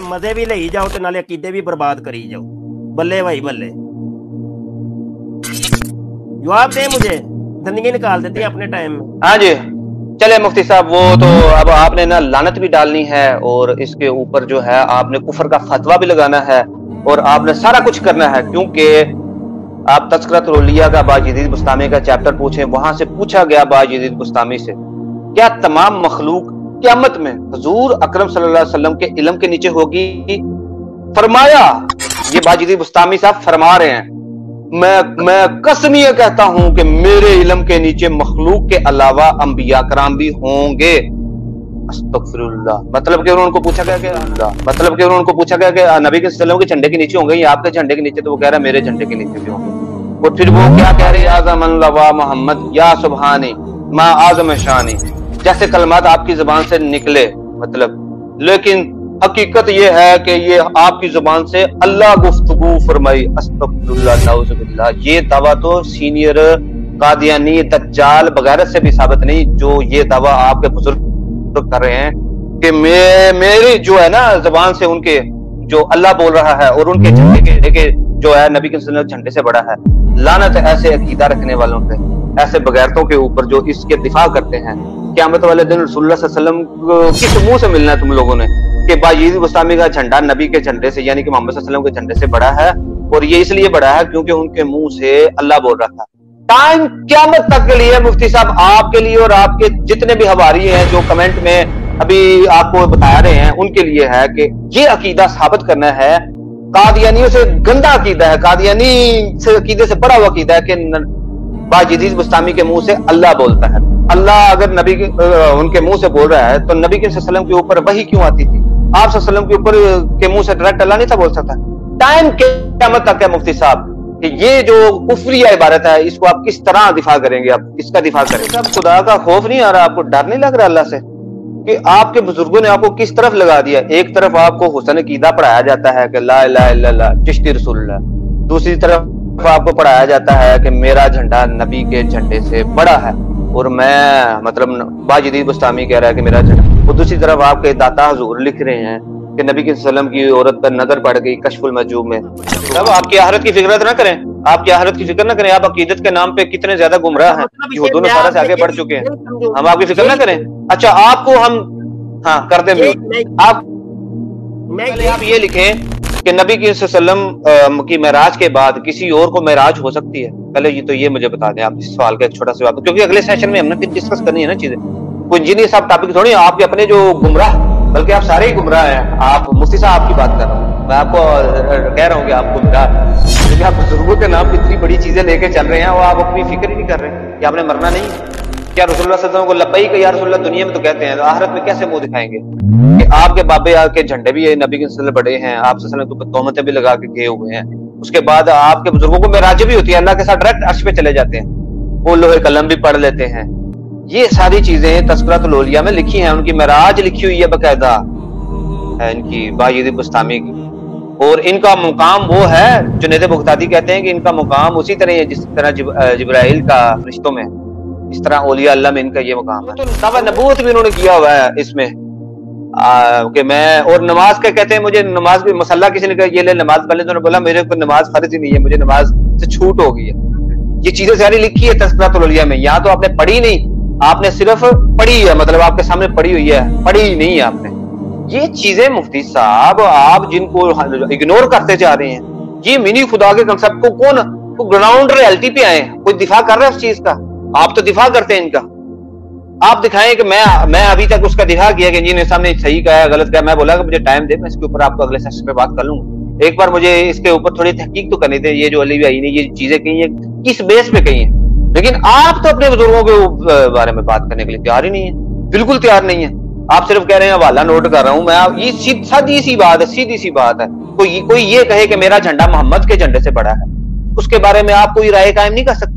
मजे भी ले जाओ ते नाले अकीदे भी बर्बाद करी जाओ। बल्ले भाई बल्ले, जवाब दे मुझे, धनिया निकाल देती है अपने टाइम में। हाँ जी चले मुफ्ती साहब, वो तो अब आपने ना लानत भी डालनी है और इसके ऊपर जो है आपने कुफर का फतवा भी लगाना है और आपने सारा कुछ करना है, क्योंकि आप तज़किरतुल औलिया का बायजीद बुस्तामी का चैप्टर पूछे, वहां से पूछा गया बायजीद बुस्तामी से क्या तमाम मखलूक क़यामत में हुजूर अकरम सल्लल्लाहु अलैहि वसल्लम के इल्म के नीचे होगी? फरमाया, ये बायजीद बुस्तामी साहब फरमा रहे हैं, मैं कसमिया कहता हूं कि मेरे इल्म के नीचे मखलूक के अलावा अंबिया कराम भी होंगे। अस्तगफिरुल्लाह। मतलब कि उनको पूछा गया कि नबी के सल्लल्लाहु के झंडे के नीचे होंगे या आपके झंडे के नीचे? तो वो कह रहा है मेरे झंडे के नीचे भी होंगे। और फिर वो क्या कह रहे हैं, आज़मन लवा मोहम्मद या सुबहानी मा आज़म शानी, जैसे कलमात आपकी जुबान से निकले, मतलब लेकिन हकीकत ये है कि ये आपकी जुबान से अल्लाह गुफ्तगू फरमाई। अस्तगफिरुल्लाह नाउज़ुबिल्लाह। ये दावा तो सीनियर कादियानी दज्जाल वगैरह से भी साबित नहीं, जो ये दावा आपके बुजुर्ग कर रहे हैं कि मेरी जो है ना जुबान से उनके जो अल्लाह बोल रहा है और उनके झंडे के जो है नबी के झंडे से बड़ा है। लानत ऐसे अकीदा रखने वालों पे, ऐसे बगैरतों के ऊपर जो इसके दिफा करते हैं। क़यामत वाले दिन रसूलुल्लाह सल्लल्लाहु अलैहि वसल्लम किस मुंह से मिलना है तुम लोगों ने कि बायजीद बुस्तामी का झंडा नबी के झंडे से यानी कि मोहम्मद सल्लल्लाहु अलैहि वसल्लम के झंडे से बड़ा है, और ये इसलिए बड़ा है क्योंकि उनके मुंह से अल्लाह बोल रहा था। टाइम क़यामत तक के लिए मुफ्ती साहब आपके लिए और आपके जितने भी हवारी हैं जो कमेंट में अभी आपको बता रहे हैं उनके लिए है कि ये अकीदा साबित करना है। कादियानियों से गंदा अकीदा है, कादियानी से अकीदे से बड़ा हुआ अकीदा है कि बायजीद बुस्तामी के मुंह से अल्लाह बोलता है। अल्लाह अगर नबी के उनके मुंह से बोल रहा है तो नबी के सल्लल्लाहु अलैहि वसल्लम के ऊपर वही क्यों आती थी? आप सल्लल्लाहु अलैहि वसल्लम के ऊपर के मुंह से डायरेक्ट अल्लाह नहीं था बोल सकता? टाइम क़यामत तक है मुफ्ती साहब कि ये जो कुफरिया इबारत है इसको आप किस तरह दिफा करेंगे? आप इसका दिफा करेंगे? साहब खुदा का खौफ नहीं आ रहा आपको? डर नहीं लग रहा अल्लाह से कि आपके बुजुर्गों ने आपको किस तरफ लगा दिया? एक तरफ आपको हुस्न अकीदा पढ़ाया जाता है कि ला इलाहा इल्लल्लाह चिश्ती रसूलुल्लाह, दूसरी तरफ आपको पढ़ाया जाता है कि मेरा झंडा नबी के झंडे से बड़ा है और मैं मतलब बायजीद बुस्तामी कह रहा है कि मेरा झंडा, और दूसरी तरफ आपके दाता हुजूर लिख रहे हैं कि नबी के सल्लम की औरत पर नजर पड़ गई कश्फुल मजूब में। अब आपकी आखिरत की फिक्र ना करें, आपकी आखिरत की फिक्र ना करें। आप अकीदत के नाम पे कितने ज्यादा गुमराह हैं, यहूदों ने सारा से आगे बढ़ चुके हैं। हम आपकी फिक्र ना करें। अच्छा आपको हम हाँ कर दें म्यूट। आप ये लिखें कि नबी के सल्लम की मेराज के बाद किसी और को मेराज हो सकती है? पहले ये मुझे बता दें आप इस सवाल का एक छोटा सा जवाब, क्योंकि अगले सेशन में हमने डिस्कस करनी है ना चीजें। कोई इंजीनियर साहब टॉपिक थोड़ी, आपके अपने जो गुमराह, बल्कि आप सारे ही गुमराह हैं। आप मुफ्ती साहब आपकी बात कर रहा हूँ, मैं आपको कह रहा हूँ कि आप गुमराह, क्योंकि आप बुजुर्गों के नाम इतनी बड़ी चीजें लेके चल रहे हैं और आप अपनी फिक्र ही नहीं कर रहे कि आपने मरना नहीं। क्या रसूलुल्लाह सल्लल्लाहु अलैहि वसल्लम को लब्बैक या रसूलुल्लाह दुनिया में तो कहते हैं, आखिरत में कैसे मुंह दिखाएंगे कि आपके बाबे के झंडे भी नबी के सल्लल्लाहु बड़े हैं, आप सल्लल्लाहु अलैहि वसल्लम तोहमतें भी लगा के गए हुए हैं। उसके बाद आपके बुजुर्गों को मेराज भी होती है, अल्लाह के साथ डायरेक्ट अर्श पे चले जाते हैं, वो लोहे कलम भी पढ़ लेते हैं। ये सारी चीजें तज़किरतुल औलिया में लिखी हैं, उनकी मेराज लिखी हुई है बकायदा है इनकी बायजीद बुस्तामी की, और इनका मुकाम वो है जुनैद बगदादी कहते हैं कि इनका मुकाम उसी तरह है जिस तरह जिब्राइल का फरिश्तों में, इस तरह औलिया अल्लाह में इनका ये मुकाम है। तो दावा नबूवत भी उन्होंने किया हुआ है इसमें कि मैं, और नमाज का कहते हैं मुझे नमाज भी मसल्ला किसी ने कहा ये ले नमाज पढ़ ले, तो बोला मेरे को नमाज फर्ज ही नहीं है, मुझे नमाज से छूट हो गई है। ये चीजें सारी लिखी है तज़किरतुल औलिया में। यहाँ तो आपने पढ़ी नहीं, आपने सिर्फ पढ़ी है, मतलब आपके सामने पढ़ी हुई है, पढ़ी नहीं है आपने। ये चीजें मुफ्ती साहब आप जिनको इग्नोर करते जा रहे हैं, ये मिनी खुदा के कंसेप्ट को कौन ग्राउंड रियलिटी पे आए, कोई दिफा कर रहा है उस चीज का? आप तो दिफा करते हैं इनका। आप दिखाएं कि मैं अभी तक उसका दिखा किया कि जी ने सामने सही कहा है गलत कहा। मैं बोला कि मुझे टाइम दे, मैं इसके ऊपर आपको अगले सेशन पे बात कर लूंगा। एक बार मुझे इसके ऊपर थोड़ी तहकीक तो करनी थी, ये जो अली भाई ने ये चीजें कही है किस बेस पे कही है। लेकिन आप तो अपने बुजुर्गों के बारे में बात करने के लिए तैयार ही नहीं है, बिल्कुल तैयार नहीं है। आप सिर्फ कह रहे हैं हवाला नोट कर रहा हूं मैं, ये सीधी सी बात है, सीधी सी बात है। कोई ये कहे कि मेरा झंडा मोहम्मद के झंडे से बड़ा है, उसके बारे में आप कोई राय कायम नहीं कर सकते।